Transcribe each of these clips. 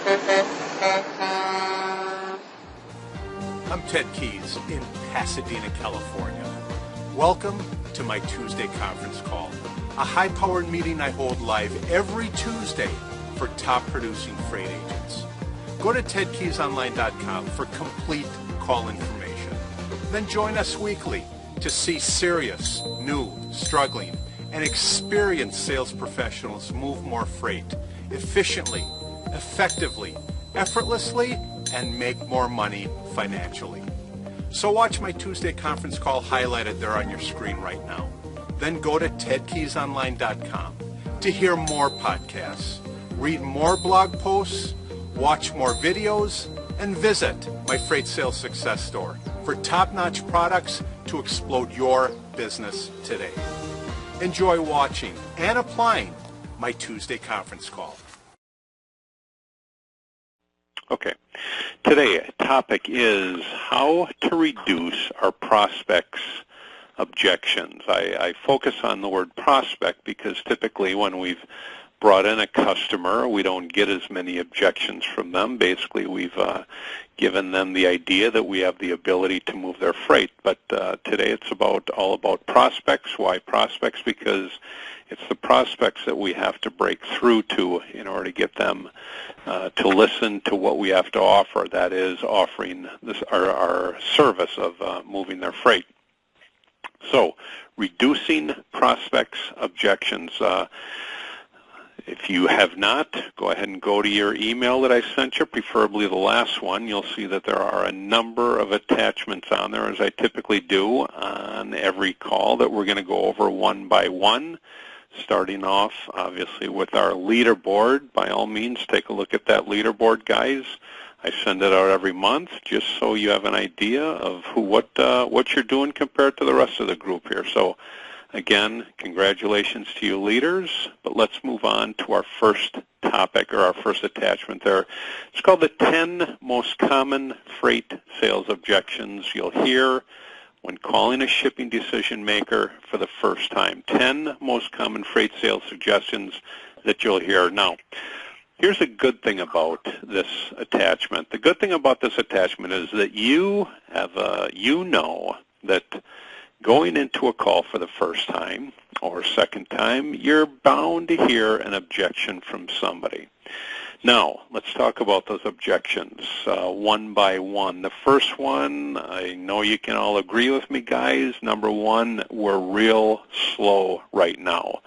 I'm Ted Keys in Pasadena, California. Welcome to my Tuesday conference call, a high-powered meeting I hold live every Tuesday for top-producing freight agents. Go to tedkeysonline.com for complete call information. Then join us weekly to see serious, new, struggling, and experienced sales professionals move more freight efficiently, effectively, effortlessly, and make more money financially. So watch my Tuesday conference call highlighted there on your screen right now. Then go to tedkeysonline.com to hear more podcasts, read more blog posts, watch more videos, and visit my Freight Sales Success Store for top-notch products to explode your business today. Enjoy watching and applying my Tuesday conference call. Okay. Today, topic is how to reduce our prospects' objections. I focus on the word prospect because typically when we've brought in a customer, we don't get as many objections from them. Basically, we've given them the idea that we have the ability to move their freight. But today it's all about prospects. Why prospects? Because it's the prospects that we have to break through to in order to get them to listen to what we have to offer. That is offering our service of moving their freight. So, reducing prospects' objections. If you have not, go ahead and go to your email that I sent you, preferably the last one. You'll see that there are a number of attachments on there, as I typically do on every call, that we're going to go over one by one, starting off, obviously, with our leaderboard. By all means, take a look at that leaderboard, guys. I send it out every month just so you have an idea of what you're doing compared to the rest of the group here. So, again, congratulations to you leaders, but let's move on to our first topic, or our first attachment there. It's called the 10 most common freight sales objections you'll hear when calling a shipping decision maker for the first time. 10 most common freight sales suggestions that you'll hear. Now, here's a good thing about this attachment. The good thing about this attachment is that you know that going into a call for the first time or second time, you're bound to hear an objection from somebody. Now, let's talk about those objections one by one. The first one, I know you can all agree with me, guys. Number one, we're real slow right now.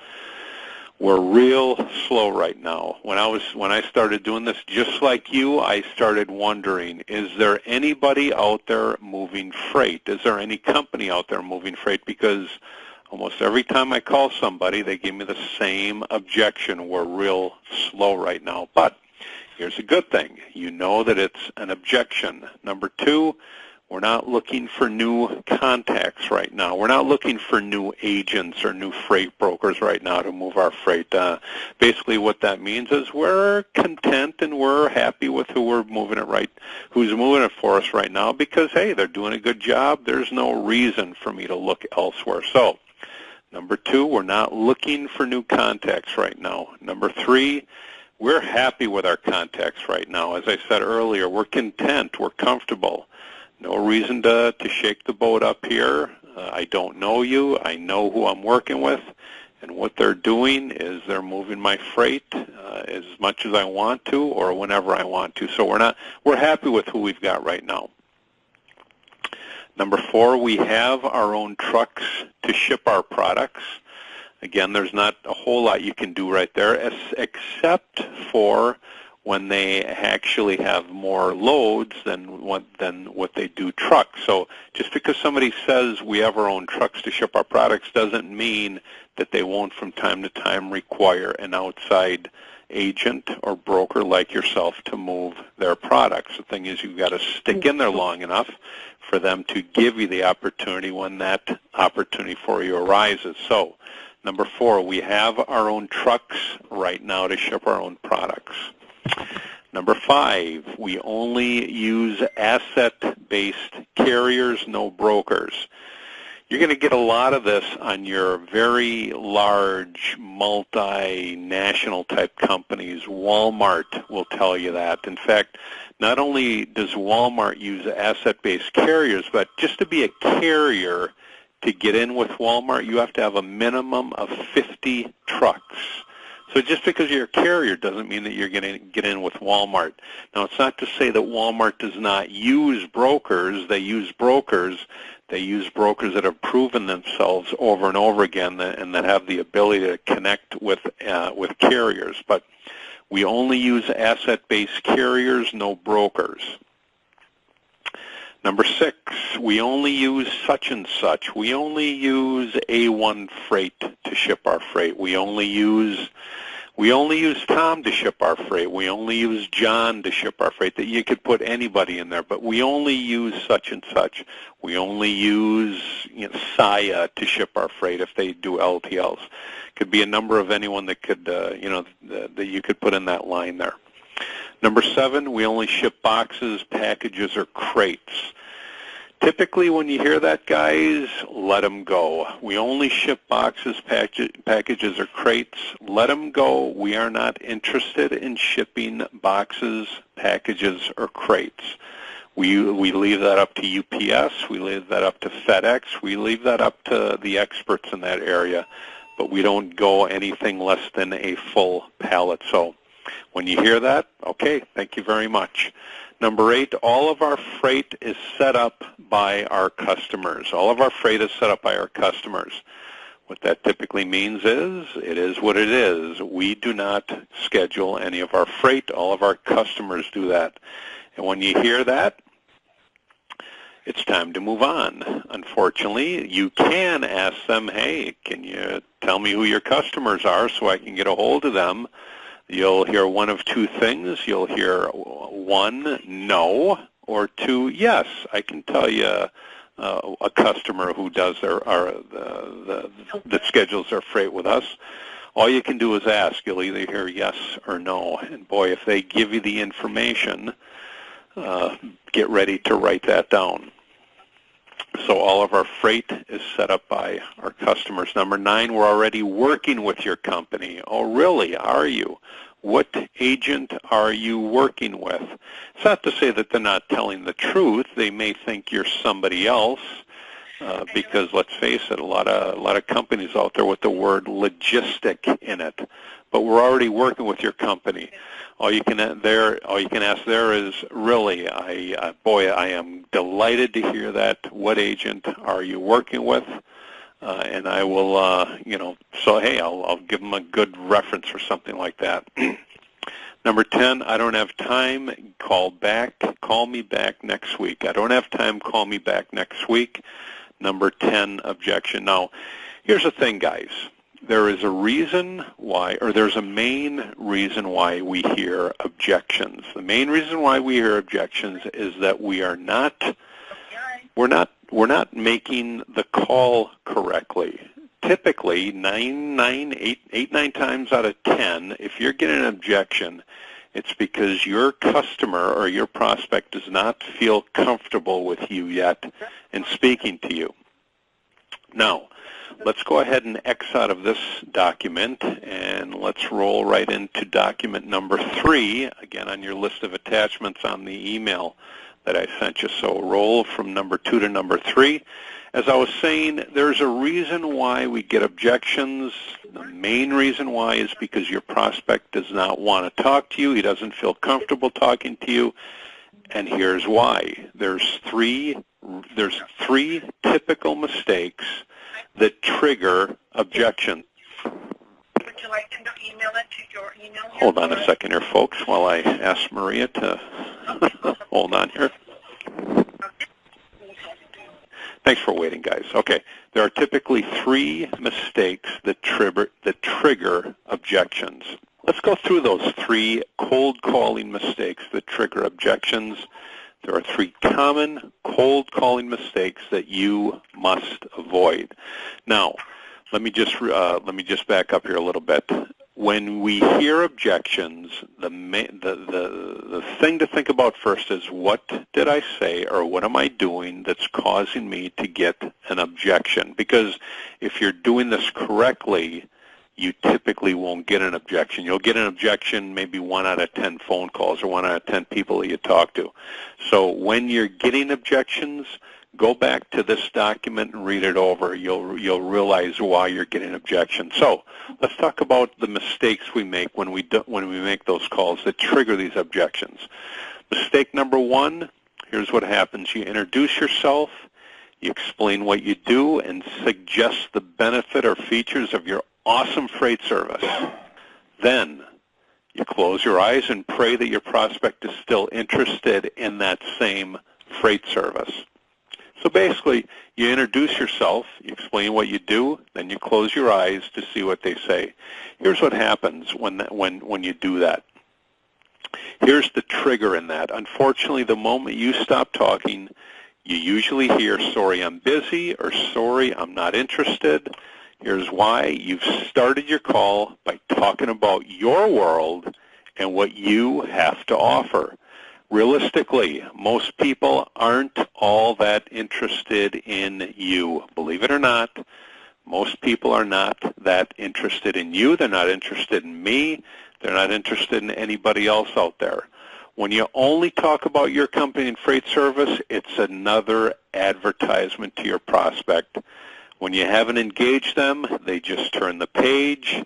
We're real slow right now. When I started doing this, just like you, I started wondering, is there anybody out there moving freight? Is there any company out there moving freight? Because almost every time I call somebody, they give me the same objection. We're real slow right now. But here's a good thing. You know that it's an objection. Number two, we're not looking for new contacts right now. We're not looking for new agents or new freight brokers right now to move our freight. Basically what that means is we're content and we're happy with who's moving it for us right now because, hey, they're doing a good job. There's no reason for me to look elsewhere. So, number two, we're not looking for new contacts right now. Number three, we're happy with our contacts right now. As I said earlier, we're content, we're comfortable. No reason to shake the boat up here. I don't know you. I know who I'm working with. And what they're doing is they're moving my freight as much as I want to or whenever I want to. So we're happy with who we've got right now. Number four, we have our own trucks to ship our products. Again, there's not a whole lot you can do right there except for when they actually have more loads than what they do trucks. So just because somebody says we have our own trucks to ship our products doesn't mean that they won't from time to time require an outside agent or broker like yourself to move their products. The thing is you've got to stick in there long enough for them to give you the opportunity when that opportunity for you arises. So number four, we have our own trucks right now to ship our own products. Number five, we only use asset-based carriers, no brokers. You're going to get a lot of this on your very large multinational type companies. Walmart will tell you that. In fact, not only does Walmart use asset-based carriers, but just to be a carrier to get in with Walmart, you have to have a minimum of 50 trucks. So just because you're a carrier doesn't mean that you're going to get in with Walmart. Now, it's not to say that Walmart does not use brokers. They use brokers. They use brokers that have proven themselves over and over again and that have the ability to connect with carriers. But we only use asset-based carriers, no brokers. Number 6, we only use such and such. We only use A1 freight to ship our freight. We only use Tom to ship our freight. We only use John to ship our freight. That you could put anybody in there, but we only use such and such. We only use Saya to ship our freight if they do LTLs. Could be a number of anyone that could that you could put in that line there. Number 7, we only ship boxes, packages, or crates. Typically, when you hear that, guys, let them go. We only ship boxes, packages, or crates. Let them go. We are not interested in shipping boxes, packages, or crates. We leave that up to UPS. We leave that up to FedEx. We leave that up to the experts in that area. But we don't go anything less than a full pallet. So when you hear that, okay, thank you very much. Number 8, all of our freight is set up by our customers. All of our freight is set up by our customers. What that typically means is, it is what it is. We do not schedule any of our freight. All of our customers do that. And when you hear that, it's time to move on. Unfortunately, you can ask them, hey, can you tell me who your customers are so I can get a hold of them? You'll hear one of two things. You'll hear 1, no, or 2, yes. I can tell you a customer who does that schedules their freight with us. All you can do is ask. You'll either hear yes or no. And boy, if they give you the information, get ready to write that down. So all of our freight is set up by our customers. Number 9, we're already working with your company. Oh, really? Are you? What agent are you working with? It's not to say that they're not telling the truth. They may think you're somebody else because, let's face it, a lot of companies out there with the word logistic in it. But we're already working with your company. All you can ask there is, really, I am delighted to hear that. What agent are you working with? And I will, so hey, I'll give them a good reference or something like that. Number 10, I don't have time. Call me back next week. I don't have time. Call me back next week. Number 10, objection. Now, here's the thing, guys. There is a reason why, or there's a main reason why we hear objections. The main reason why we hear objections is that we're not making the call correctly. Typically, 8, 9 times out of 10, if you're getting an objection, it's because your customer or your prospect does not feel comfortable with you yet in speaking to you. Now, let's go ahead and X out of this document, and let's roll right into document number 3, again on your list of attachments on the email that I sent you. So roll from number 2 to number 3. As I was saying, there's a reason why we get objections. The main reason why is because your prospect does not want to talk to you. He doesn't feel comfortable talking to you. And here's why. There's three typical mistakes that trigger objections. Would you like to email it to your email? Hold on a second here, folks, while I ask Maria to hold on here. Thanks for waiting, guys. Okay, there are typically 3 mistakes that trigger objections. Let's go through those 3 cold calling mistakes that trigger objections. There are 3 common cold calling mistakes that you must avoid. Now, let me just back up here a little bit. When we hear objections, the thing to think about first is, what did I say or what am I doing that's causing me to get an objection? Because if you're doing this correctly, you typically won't get an objection. You'll get an objection maybe 1 out of 10 phone calls or 1 out of 10 people that you talk to. So when you're getting objections, go back to this document and read it over. You'll realize why you're getting objections. So let's talk about the mistakes we make when we make those calls that trigger these objections. Mistake number 1, here's what happens. You introduce yourself, you explain what you do, and suggest the benefit or features of your awesome freight service. Then you close your eyes and pray that your prospect is still interested in that same freight service. So basically, you introduce yourself, you explain what you do, then you close your eyes to see what they say. Here's what happens when you do that. Here's the trigger in that. Unfortunately, the moment you stop talking, you usually hear, sorry, I'm busy, or sorry, I'm not interested. Here's why. You've started your call by talking about your world and what you have to offer. Realistically, most people aren't all that interested in you. Believe it or not, most people are not that interested in you. They're not interested in me. They're not interested in anybody else out there. When you only talk about your company and freight service, it's another advertisement to your prospect. When you haven't engaged them, they just turn the page.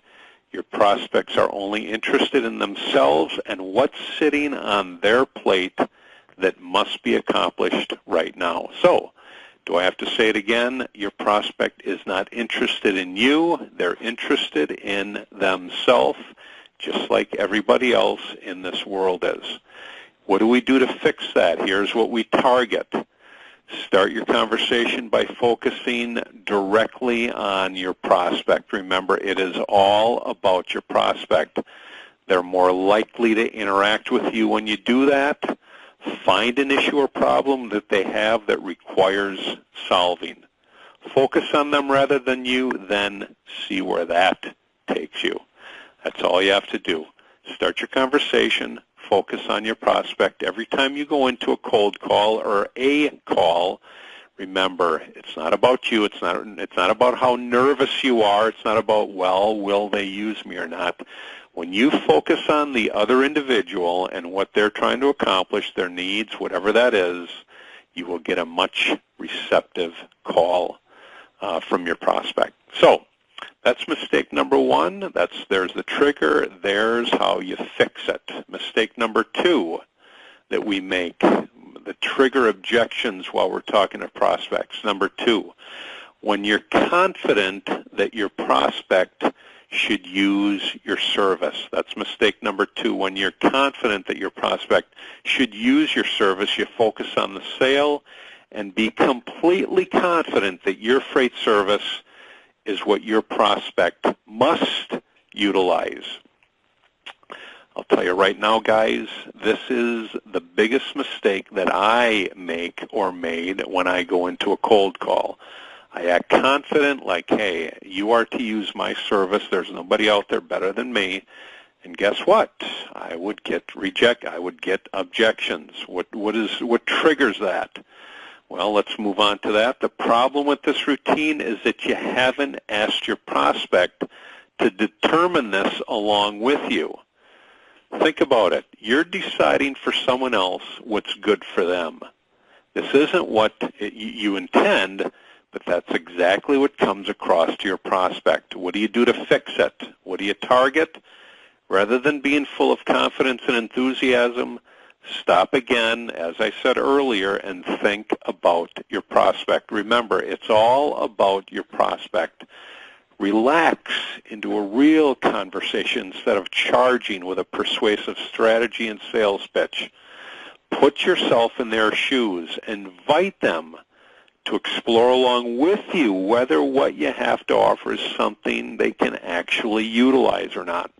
Your prospects are only interested in themselves and what's sitting on their plate that must be accomplished right now. So, do I have to say it again? Your prospect is not interested in you. They're interested in themselves, just like everybody else in this world is. What do we do to fix that? Here's what we target. Start your conversation by focusing directly on your prospect. Remember, it is all about your prospect. They're more likely to interact with you when you do that. Find an issue or problem that they have that requires solving. Focus on them rather than you, then see where that takes you. That's all you have to do. Start your conversation. Focus on your prospect. Every time you go into a cold call or a call, remember, it's not about you. It's not about how nervous you are. It's not about, well, will they use me or not. When you focus on the other individual and what they're trying to accomplish, their needs, whatever that is, you will get a much receptive call from your prospect. So that's mistake number 1. There's the trigger. There's how you fix it. Mistake number 2 that we make, the trigger objections while we're talking to prospects. Number 2, when you're confident that your prospect should use your service. That's mistake number 2. When you're confident that your prospect should use your service, you focus on the sale and be completely confident that your freight service is what your prospect must utilize. I'll tell you right now, guys, this is the biggest mistake that I make or made when I go into a cold call. I act confident, like, hey, you are to use my service. There's nobody out there better than me. And guess what? I would get I would get objections. What triggers that? Well, let's move on to that. The problem with this routine is that you haven't asked your prospect to determine this along with you. Think about it. You're deciding for someone else what's good for them. This isn't what you intend, but that's exactly what comes across to your prospect. What do you do to fix it? What do you target? Rather than being full of confidence and enthusiasm, stop again, as I said earlier, and think about your prospect. Remember, it's all about your prospect. Relax into a real conversation instead of charging with a persuasive strategy and sales pitch. Put yourself in their shoes. Invite them to explore along with you whether what you have to offer is something they can actually utilize or not.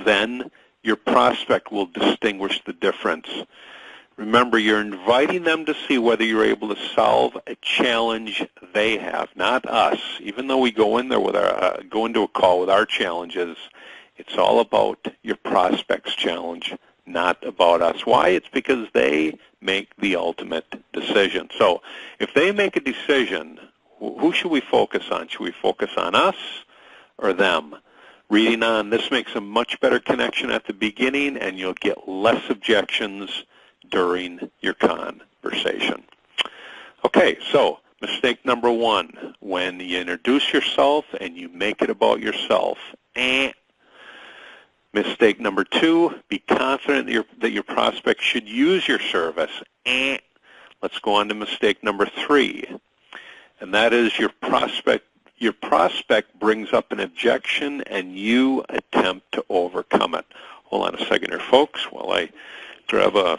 Then your prospect will distinguish the difference. Remember, you're inviting them to see whether you're able to solve a challenge they have, not us. Even though we go in there with go into a call with our challenges, it's all about your prospect's challenge, not about us. Why? It's because they make the ultimate decision. So if they make a decision, who should we focus on? Should we focus on us or them? Reading on, this makes a much better connection at the beginning, and you'll get less objections during your conversation. Okay, so mistake number one, when you introduce yourself and you make it about yourself. Mistake number two, be confident that your prospect should use your service. Let's go on to mistake number three, and that is your prospect brings up an objection and you attempt to overcome it. Hold on a second here, folks, while I grab a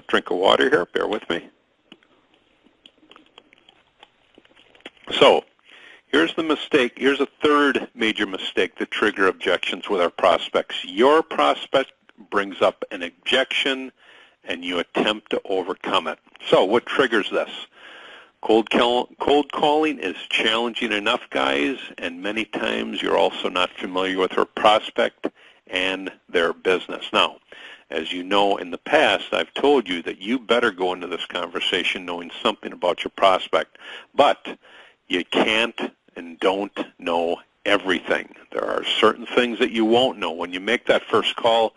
drink of water here. Bear with me. So here's the mistake. Here's a third major mistake that trigger objections with our prospects. Your prospect brings up an objection and you attempt to overcome it. So what triggers this? Cold calling is challenging enough, guys, and many times you're also not familiar with your prospect and their business. Now, as you know, in the past, I've told you that you better go into this conversation knowing something about your prospect, but you can't and don't know everything. There are certain things that you won't know. When you make that first call,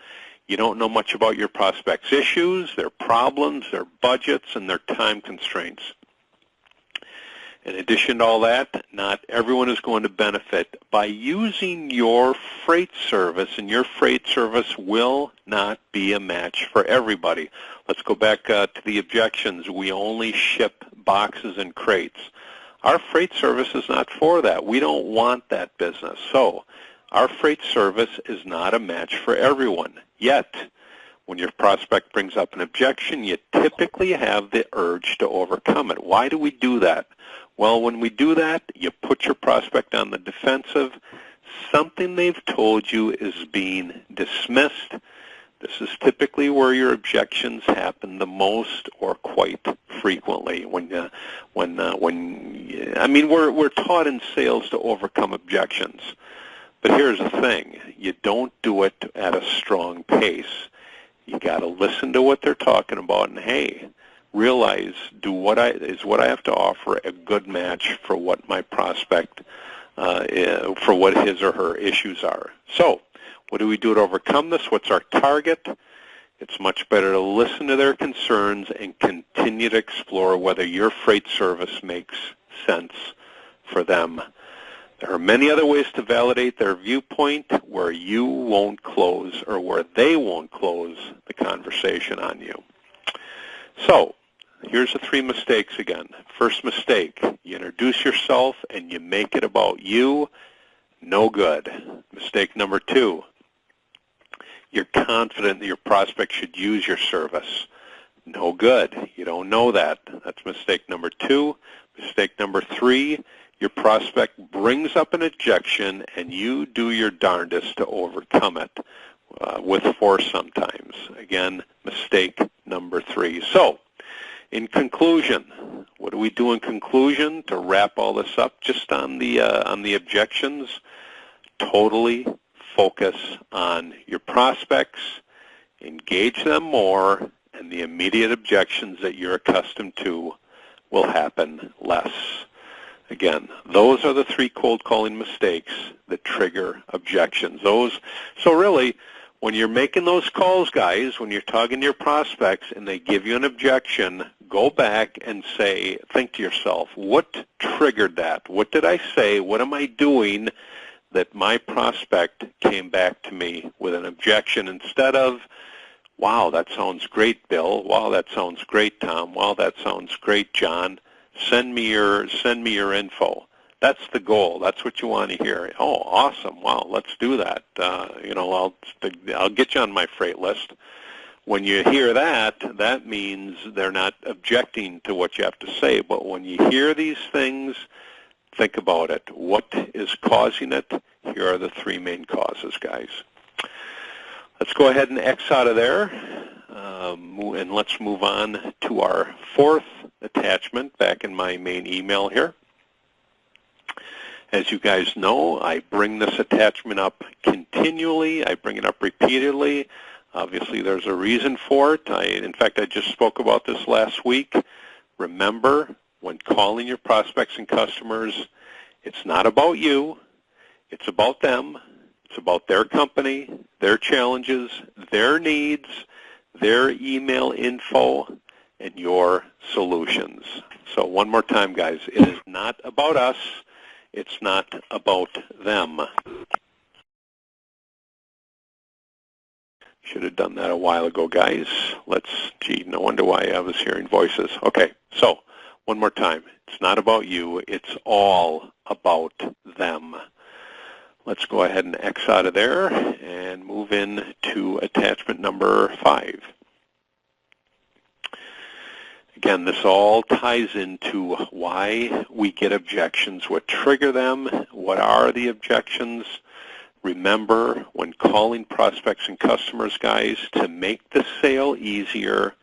you don't know much about your prospect's issues, their problems, their budgets, and their time constraints. In addition to all that, not everyone is going to benefit by using your freight service, and your freight service will not be a match for everybody. Let's go back to the objections. We only ship boxes and crates. Our freight service is not for that. We don't want that business. So our freight service is not a match for everyone. Yet, when your prospect brings up an objection, you typically have the urge to overcome it. Why do we do that? Well, when we do that, you put your prospect on the defensive. Something they've told you is being dismissed. This is typically where your objections happen the most, or quite frequently. We're taught in sales to overcome objections. But here's the thing: you don't do it at a strong pace. You got to listen to what they're talking about, and hey, realize, is what I have to offer a good match for what my prospect, for what his or her issues are. So what do we do to overcome this? What's our target? It's much better to listen to their concerns and continue to explore whether your freight service makes sense for them. There are many other ways to validate their viewpoint where you won't close, or where they won't close the conversation on you. So here's the three mistakes again. First mistake, you introduce yourself and you make it about you. No good. Mistake number two, you're confident that your prospect should use your service. No good. You don't know that. That's mistake number two. Mistake number three, your prospect brings up an objection and you do your darndest to overcome it, with force sometimes. Again, mistake number three. So, in conclusion, what do we do in conclusion to wrap all this up? Just on the objections, totally focus on your prospects, engage them more, and the immediate objections that you're accustomed to will happen less. Again, those are the three cold calling mistakes that trigger objections. So really, when you're making those calls, guys, when you're talking to your prospects and they give you an objection, go back and think to yourself, what triggered that? What did I say? What am I doing that my prospect came back to me with an objection, instead of, wow, that sounds great, Bill. Wow, that sounds great, Tom. Wow, that sounds great, John. Send me your info. That's the goal. That's what you want to hear. Oh, awesome. Wow, let's do that. I'll get you on my freight list. When you hear that, that means they're not objecting to what you have to say. But when you hear these things, think about it. What is causing it? Here are the three main causes, guys. Let's go ahead and X out of there. and let's move on to our fourth attachment back in my main email here. As you guys know, I bring this attachment up continually. I bring it up repeatedly. Obviously, there's a reason for it. In fact, I just spoke about this last week. Remember, when calling your prospects and customers, it's not about you. It's about them. It's about their company, their challenges, their needs, their email info, and your solutions. So one more time, guys, it is not about us. It's not about them. Should have done that a while ago, guys. Gee, no wonder why I was hearing voices. Okay, so one more time. It's not about you. It's all about them. Let's go ahead and X out of there and move in to attachment number 5. Again, this all ties into why we get objections, what trigger them, what are the objections. Remember, when calling prospects and customers, guys, to make the sale easier,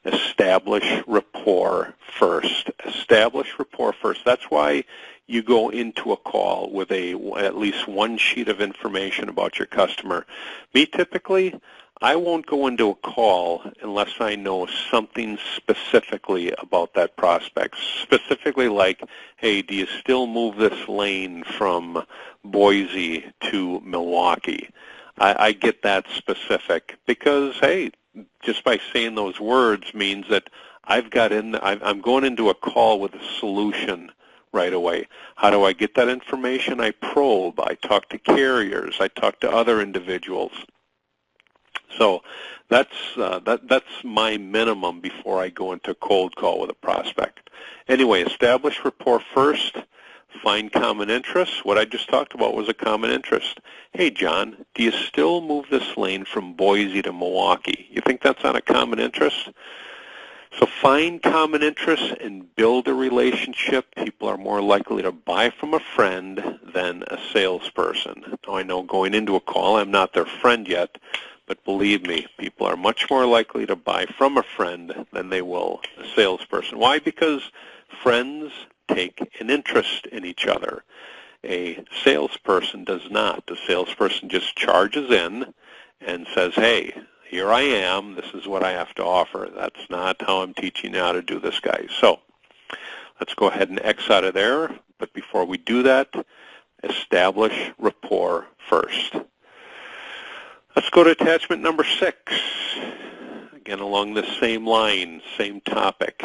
establish rapport first. Establish rapport first. That's why you go into a call with at least one sheet of information about your customer. Me, typically, I won't go into a call unless I know something specifically about that prospect. Specifically like, hey, do you still move this lane from Boise to Milwaukee? I get that specific because, hey, just by saying those words means that I'm going into a call with a solution right away. How do I get that information? I probe. I talk to carriers. I talk to other individuals. So that's my minimum before I go into a cold call with a prospect. Anyway, establish rapport first. Find common interests. What I just talked about was a common interest. Hey, John, do you still move this lane from Boise to Milwaukee? You think that's on a common interest? So find common interests and build a relationship. People are more likely to buy from a friend than a salesperson. Now, I know going into a call, I'm not their friend yet, but believe me, people are much more likely to buy from a friend than they will a salesperson. Why? Because friends take an interest in each other. A salesperson does not. The salesperson just charges in and says, hey, here I am. This is what I have to offer. That's not how I'm teaching you how to do this, guys. So let's go ahead and X out of there. But before we do that, establish rapport first. Let's go to attachment number 6. Again, along the same line, same topic.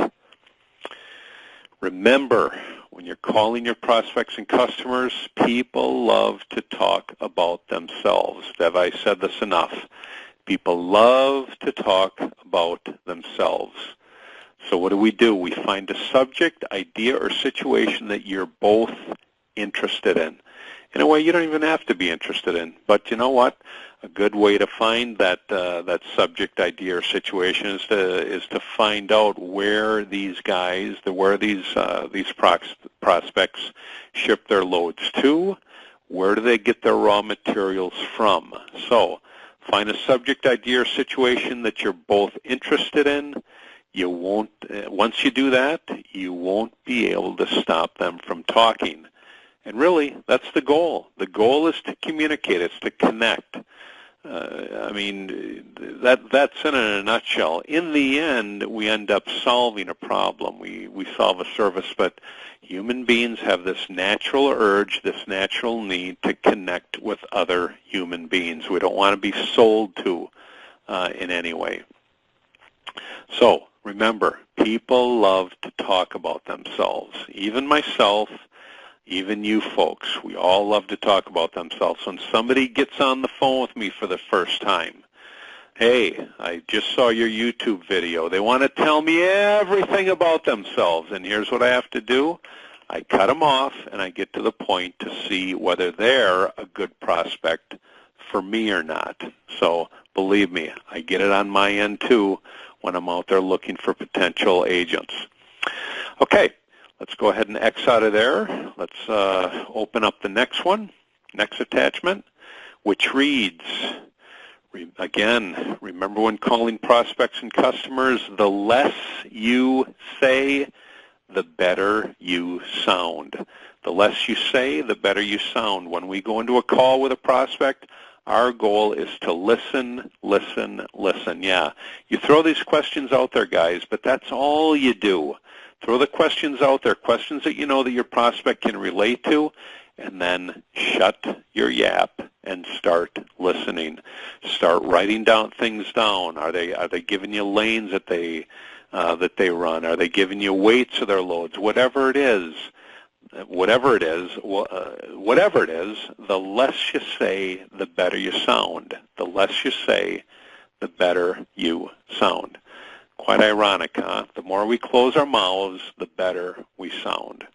Remember, when you're calling your prospects and customers, people love to talk about themselves. Have I said this enough? People love to talk about themselves. So what do? We find a subject, idea, or situation that you're both interested in. In a way, you don't even have to be interested in. But you know what? A good way to find that subject, idea, or situation is to find out where these guys, these prospects ship their loads to. Where do they get their raw materials from? So find a subject, idea, or situation that you're both interested in. You won't. Once you do that, you won't be able to stop them from talking. And really, that's the goal. The goal is to communicate. It's to connect. That's in a nutshell. In the end, we end up solving a problem. We solve a service, but human beings have this natural urge, this natural need to connect with other human beings. We don't want to be sold to in any way. So remember, people love to talk about themselves. Even myself, even you folks, we all love to talk about themselves. When somebody gets on the phone with me for the first time, hey, I just saw your YouTube video. They want to tell me everything about themselves, and here's what I have to do. I cut them off, and I get to the point to see whether they're a good prospect for me or not. So believe me, I get it on my end, too, when I'm out there looking for potential agents. Okay. Let's go ahead and X out of there. Let's open up the next one, next attachment, which reads, again, remember Remember, when calling prospects and customers, the less you say, the better you sound. The less you say, the better you sound. When we go into a call with a prospect, our goal is to listen, listen, listen. Yeah, you throw these questions out there, guys, but that's all you do. Throw the questions out there, questions that you know that your prospect can relate to, and then shut your yap and start listening. Start writing things down. Are they giving you lanes that they run? Are they giving you weights of their loads? Whatever it is, the less you say, the better you sound. The less you say, the better you sound. Quite ironic, huh? The more we close our mouths, the better we sound.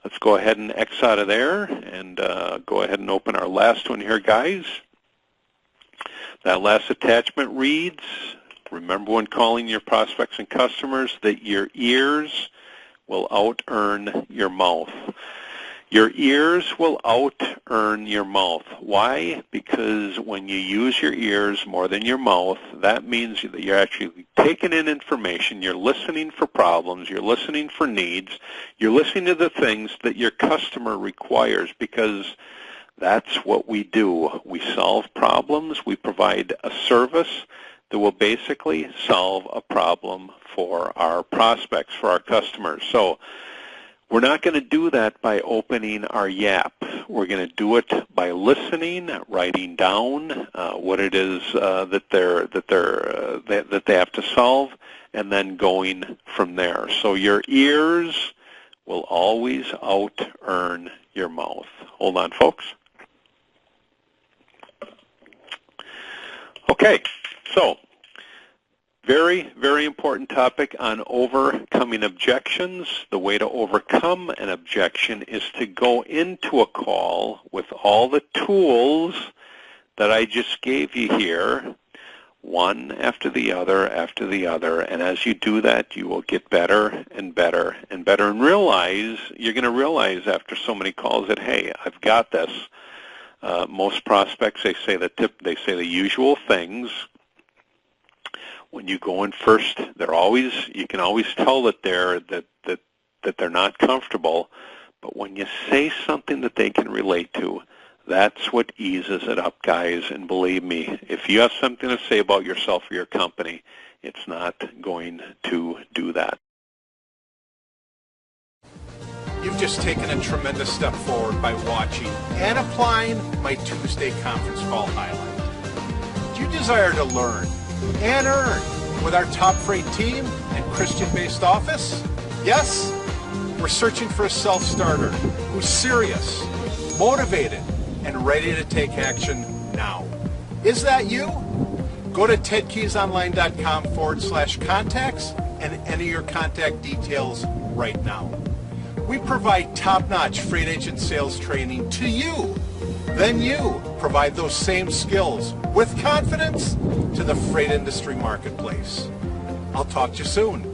Let's go ahead and X out of there and go ahead and open our last one here, guys. That last attachment reads, remember when calling your prospects and customers that your ears will out-earn your mouth. Your ears will out-earn your mouth. Why? Because when you use your ears more than your mouth, that means that you're actually taking in information, you're listening for problems, you're listening for needs, you're listening to the things that your customer requires, because that's what we do. We solve problems, we provide a service that will basically solve a problem for our prospects, for our customers. So we're not going to do that by opening our yap. We're going to do it by listening, writing down what it is that they have to solve, and then going from there. So your ears will always out-earn your mouth. Hold on, folks. Okay, so very, very important topic on overcoming objections. The way to overcome an objection is to go into a call with all the tools that I just gave you here, one after the other, and as you do that, you will get better and better and better, and you're going to realize after so many calls that, hey, I've got this. Most prospects, they say the usual things. When you go in first, you can always tell that they're not comfortable. But when you say something that they can relate to, that's what eases it up, guys. And believe me, if you have something to say about yourself or your company, it's not going to do that. You've just taken a tremendous step forward by watching and applying my Tuesday conference call highlight. Do you desire to learn and earn with our top freight team and Christian-based office? Yes? We're searching for a self-starter who's serious, motivated, and ready to take action now. Is that you? Go to tedkeysonline.com/contacts and enter your contact details right now. We provide top-notch freight agent sales training to you. Then you provide those same skills with confidence to the freight industry marketplace. I'll talk to you soon.